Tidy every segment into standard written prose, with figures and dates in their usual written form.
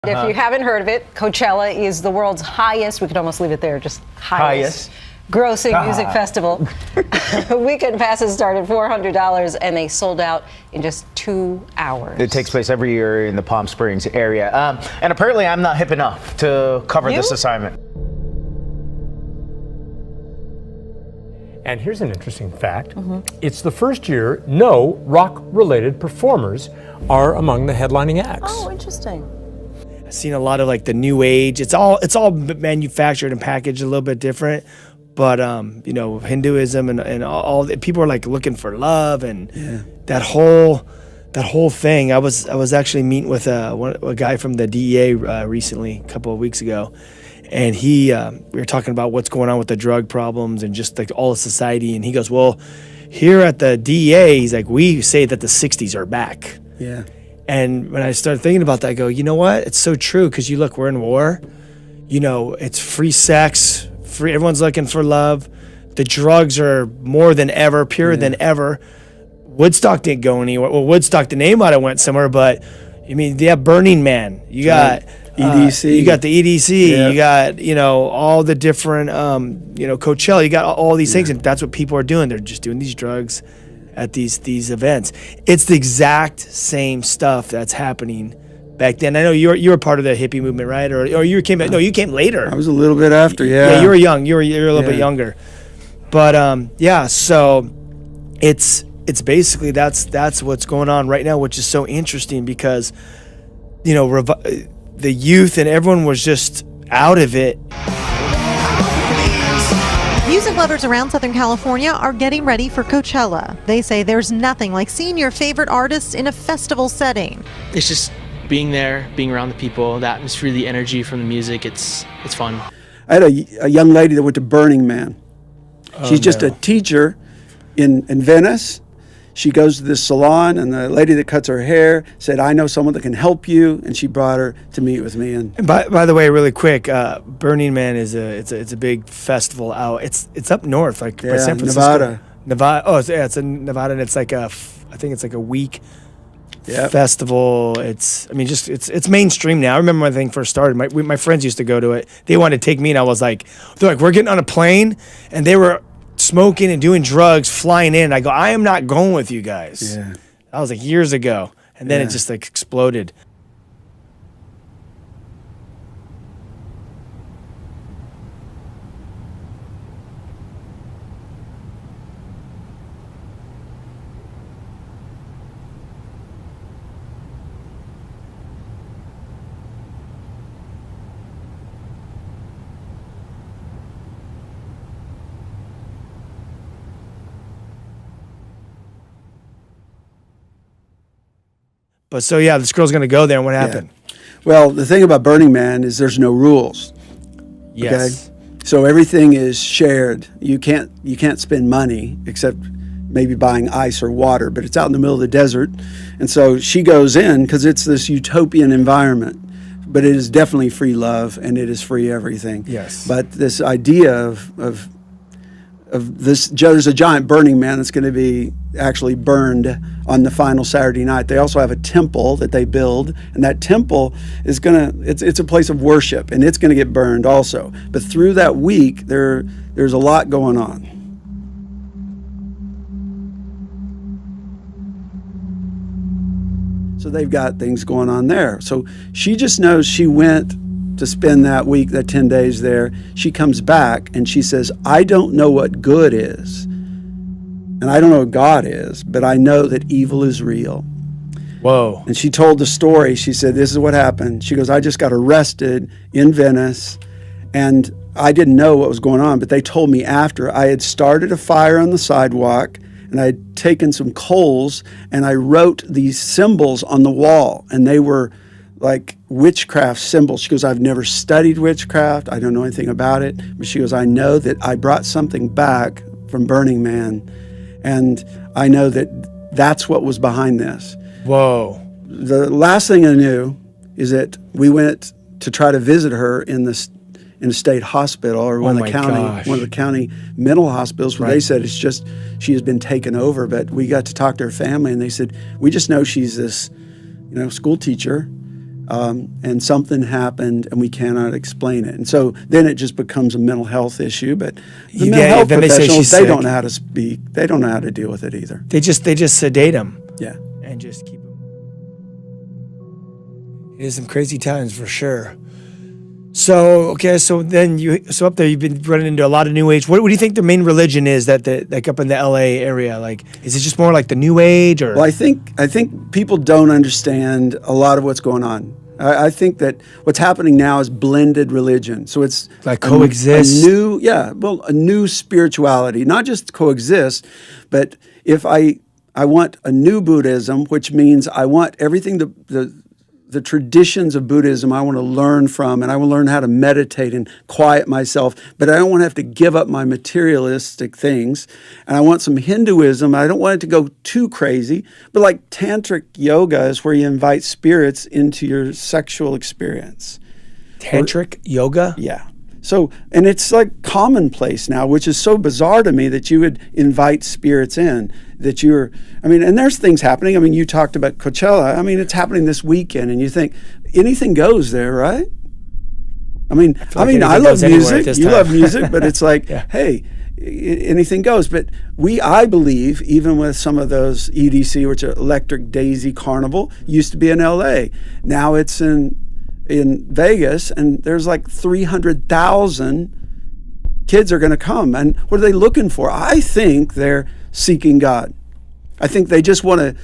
If you haven't heard of it, Coachella is the world's highest, we could almost leave it there, just highest. Grossing music festival. Weekend passes start at $400 and they sold out in just 2 hours. It takes place every year in the Palm Springs area. And apparently I'm not hip enough to cover this assignment. And here's an interesting fact. It's the first year no rock-related performers are among the headlining acts. Oh, interesting. I've seen a lot of like the new age. It's all manufactured and packaged a little bit different. But you know, Hinduism and all people are like looking for love and that whole thing. I was actually meeting with a guy from the DEA recently, a couple of weeks ago, and we were talking about what's going on with the drug problems and just like all of society. And he goes, "Well, here at the DEA, he's like, we say that the '60s are back." Yeah. And when I started thinking about that, I go, you know what? It's so true because you look, we're in war. You know, it's free sex. Everyone's looking for love. The drugs are more than ever, purer than ever. Woodstock didn't go anywhere. Well, Woodstock, the name might have went somewhere, but I mean, they have Burning Man. You got EDC. You got the EDC. You got, you know, all the different, you know, Coachella. You got all these things, and that's what people are doing. They're just doing these drugs at these events. It's the exact same stuff that's happening back then. I know you were part of the hippie movement, right? Or you came you came later. I was a little bit after, Yeah, you were young. You were a little bit younger. But yeah, so it's basically that's what's going on right now, which is so interesting because, you know, the youth and everyone was just out of it. Music lovers around Southern California are getting ready for Coachella. They say there's nothing like seeing your favorite artists in a festival setting. It's just being there, being around the people, the atmosphere, the energy from the music. It's fun. I had a young lady that went to Burning Man. She's just a teacher in Venice. She goes to this salon, and the lady that cuts her hair said, "I know someone that can help you," and she brought her to meet with me. And by the way, really quick, Burning Man is a big festival out. It's up north, like by San Francisco. Nevada. Oh, it's in Nevada, and it's like I think it's like a week festival. It's mainstream now. I remember when the thing first started. My friends used to go to it. They wanted to take me, and I was like, they're like, we're getting on a plane, and they were smoking and doing drugs, flying in. I go, I am not going with you guys. Yeah. That was like years ago, and then it just like exploded. But so yeah, this girl's gonna go there, and what happened? Well, the thing about Burning Man is there's no rules. Yes. Okay? So everything is shared. You can't spend money except maybe buying ice or water, but it's out in the middle of the desert. And so she goes in because it's this utopian environment. But it is definitely free love, and it is free everything. Yes. But this idea of this, there's a giant Burning Man that's going to be actually burned on the final Saturday night. They also have a temple that they build, and that temple is it's a place of worship, and it's going to get burned also. But through that week, there's a lot going on. So they've got things going on there. So she just knows she went to spend that week, that 10 days there. She comes back and she says, I don't know what good is, and I don't know what God is, but I know that evil is real. Whoa. And she told the story. She said, this is what happened. She goes, I just got arrested in Venice, and I didn't know what was going on, but they told me after. I had started a fire on the sidewalk, and I had taken some coals, and I wrote these symbols on the wall, and they were like witchcraft symbols. She goes, I've never studied witchcraft. I don't know anything about it. But she goes, I know that I brought something back from Burning Man, and I know that that's what was behind this. Whoa. The last thing I knew is that we went to try to visit her in a state hospital, or one of the county mental hospitals, where they said it's just she has been taken over. But we got to talk to her family, and they said, we just know she's this, school teacher. and something happened and we cannot explain it. And so then it just becomes a mental health issue. But the mental health then they say she's professionals, they sick. don't know how to speak. They don't know how to deal with it either. They just sedate them. Yeah. And just keep them. It is some crazy times for sure. So then up there you've been running into a lot of New Age. What do you think the main religion is that up in the LA area? Like, is it just more like the New Age or? Well, I think people don't understand a lot of what's going on. I think that what's happening now is blended religion. So it's like coexist. A new spirituality, not just coexist, but if I want a new Buddhism, which means I want everything the traditions of Buddhism I want to learn from, and I want to learn how to meditate and quiet myself, but I don't want to have to give up my materialistic things. And I want some Hinduism. I don't want it to go too crazy, but like tantric yoga is where you invite spirits into your sexual experience. Tantric yoga? Yeah. So, and it's like commonplace now, which is so bizarre to me that you would invite spirits in, and there's things happening. I mean, you talked about Coachella. I mean, it's happening this weekend, and you think anything goes there, right? I love music. You love music, but it's like, hey, anything goes. But I believe, even with some of those EDC, which are Electric Daisy Carnival, used to be in LA. Now it's in Vegas, and there's like 300,000 kids are going to come. And what are they looking for? I think they're seeking God. I think they just want to,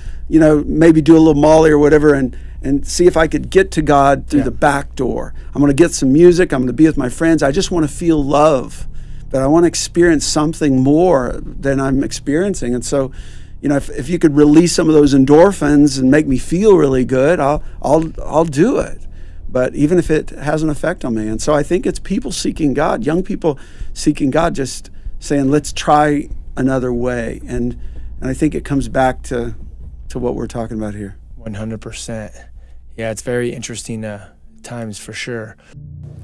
maybe do a little Molly or whatever and see if I could get to God through the back door. I'm going to get some music. I'm going to be with my friends. I just want to feel love, but I want to experience something more than I'm experiencing. And so, if you could release some of those endorphins and make me feel really good, I'll do it. But even if it has an effect on me. And so I think it's people seeking God, young people seeking God, just saying, let's try another way. And I think it comes back to what we're talking about here. 100%. Yeah, it's very interesting times for sure.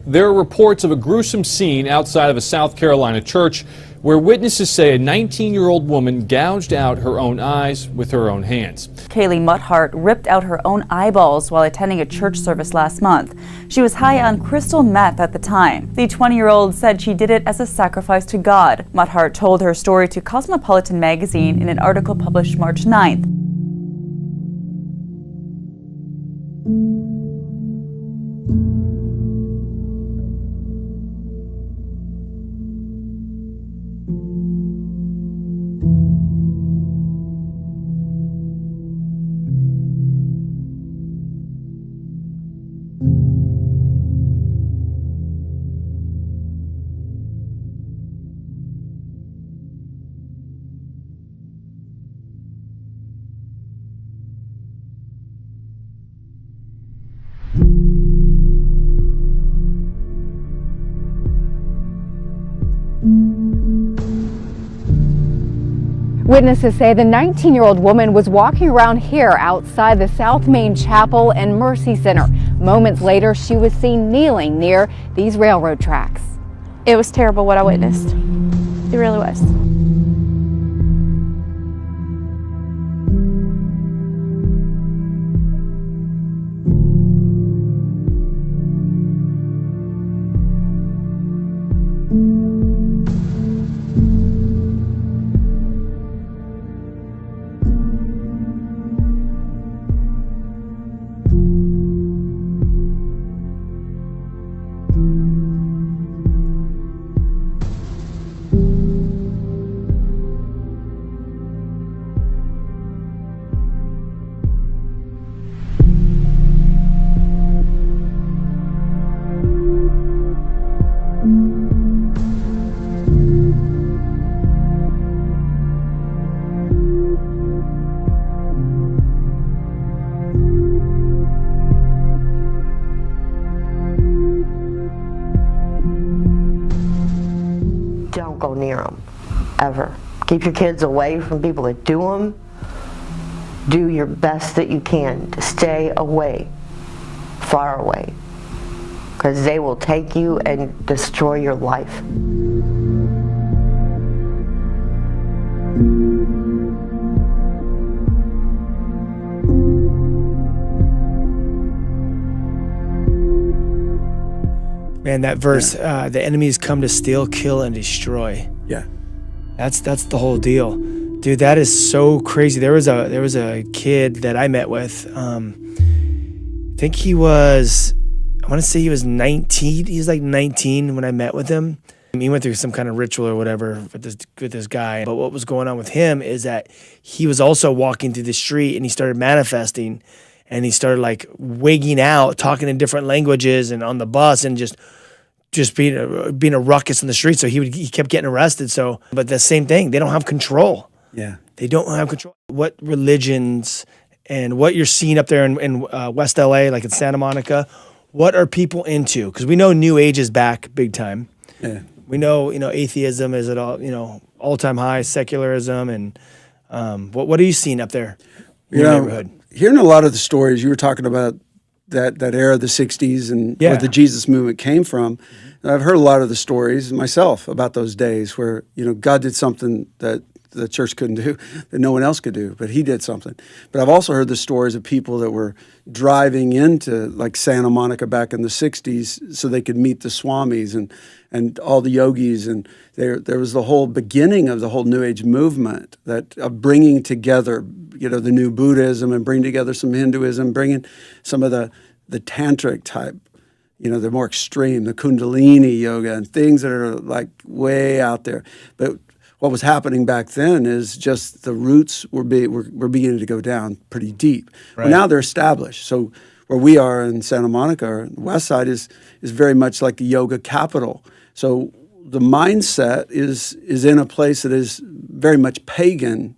There are reports of a gruesome scene outside of a South Carolina church where witnesses say a 19-year-old woman gouged out her own eyes with her own hands. Kaylee Mutthart ripped out her own eyeballs while attending a church service last month. She was high on crystal meth at the time. The 20-year-old said she did it as a sacrifice to God. Mutthart told her story to Cosmopolitan magazine in an article published March 9th. Witnesses say the 19-year-old woman was walking around here outside the South Main Chapel and Mercy Center. Moments later, she was seen kneeling near these railroad tracks. It was terrible what I witnessed. It really was. Don't go near them, ever. Keep your kids away from people that do them. Do your best that you can to stay away, far away, because they will take you and destroy your life. Man, that verse, the enemies come to steal, kill, and destroy. Yeah. That's the whole deal. Dude, that is so crazy. There was a kid that I met with. I think he was, I want to say he was 19. He was like 19 when I met with him. He went through some kind of ritual or whatever with this guy. But what was going on with him is that he was also walking through the street and he started manifesting, and he started like wigging out, talking in different languages and on the bus and just being a ruckus in the street. So he kept getting arrested. So, but the same thing, they don't have control. Yeah. They don't have control. What religions and what you're seeing up there in West LA, like in Santa Monica, what are people into? Because we know New Age is back big time. Yeah. We know, atheism is at all-time high, secularism, and what are you seeing up there in your neighborhood? Hearing a lot of the stories, you were talking about that era of the 60s and where the Jesus movement came from. And I've heard a lot of the stories myself about those days where, God did something that the church couldn't do, that no one else could do, but he did something. But I've also heard the stories of people that were driving into like Santa Monica back in the 60s so they could meet the swamis and all the yogis. And there was the whole beginning of the whole New Age movement of bringing together, the new Buddhism and bringing together some Hinduism, bringing some of the tantric type, the more extreme, the Kundalini yoga and things that are like way out there. But what was happening back then is just the roots were beginning to go down pretty deep. Right. Well, now they're established. So where we are in Santa Monica, or the West Side, is very much like the yoga capital. So the mindset is in a place that is very much pagan.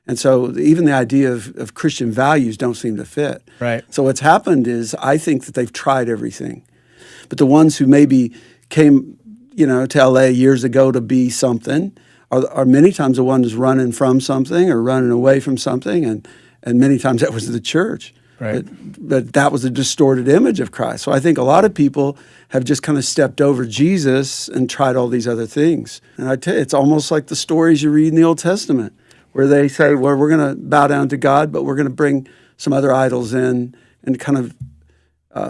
And so even the idea of Christian values don't seem to fit. Right. So what's happened is I think that they've tried everything. But the ones who maybe came, to LA years ago to be something are many times the ones running from something or running away from something. And many times that was the church. Right. But that was a distorted image of Christ. So I think a lot of people have just kind of stepped over Jesus and tried all these other things. And I tell you, it's almost like the stories you read in the Old Testament, where they say, well, we're going to bow down to God, but we're going to bring some other idols in and kind of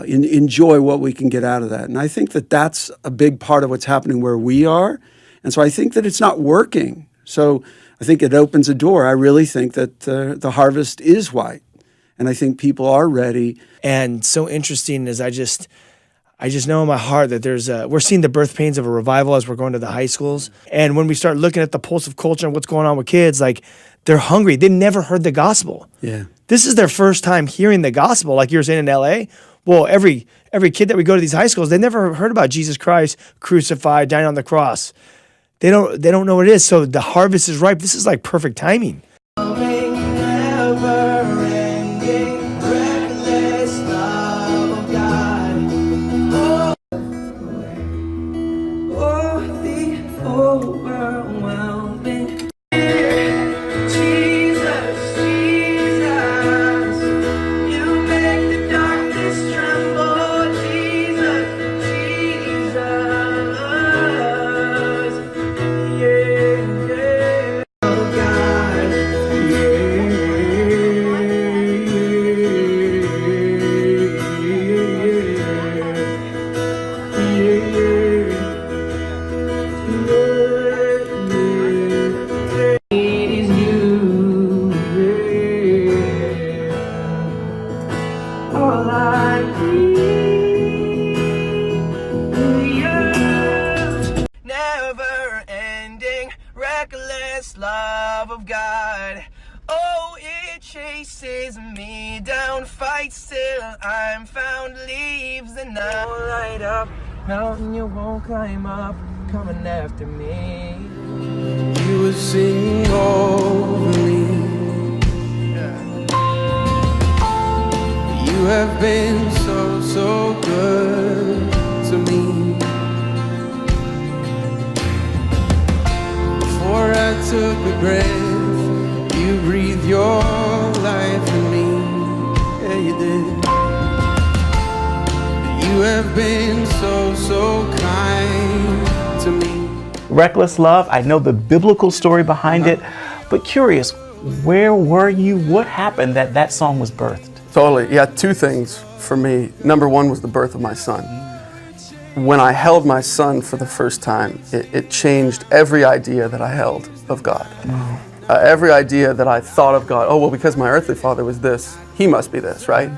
enjoy what we can get out of that. And I think that that's a big part of what's happening where we are. And so I think that it's not working. So I think it opens a door. I really think that the harvest is white. And I think people are ready. And so interesting is I just know in my heart that we're seeing the birth pains of a revival as we're going to the high schools. And when we start looking at the pulse of culture and what's going on with kids, like they're hungry. They never heard the gospel. Yeah. This is their first time hearing the gospel, like you were saying in LA. Well, every kid that we go to these high schools, they never heard about Jesus Christ crucified, dying on the cross. They don't know what it is. So the harvest is ripe. This is like perfect timing. Reckless love of God. Oh, it chases me down, fights till I'm found, leaves the night. Light up, mountain you won't climb up, coming after me. You would sing over me. You have been so, so good to me. Before I took a breath, you breathed your life in me. Yeah, you did. You have been so, so kind to me. Reckless Love, I know the biblical story behind it, but curious, where were you? What happened that song was birthed? Totally. Yeah, two things for me. Number one was the birth of my son. when I held my son for the first time, it changed every idea that I held of God. Every idea that I thought of God, oh, well, because my earthly father was this, he must be this, right?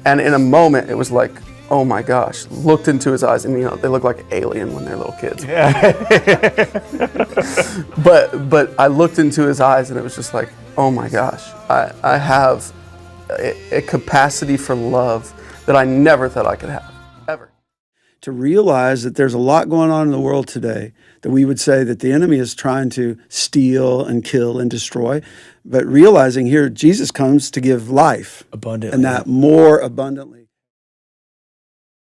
And in a moment, it was like, oh my gosh, looked into his eyes, and they look like an alien when they're little kids. But I looked into his eyes, and it was just like, oh my gosh, I have a capacity for love that I never thought I could have, ever. To realize that there's a lot going on in the world today that we would say that the enemy is trying to steal and kill and destroy, but realizing here Jesus comes to give life abundantly, and that more abundantly.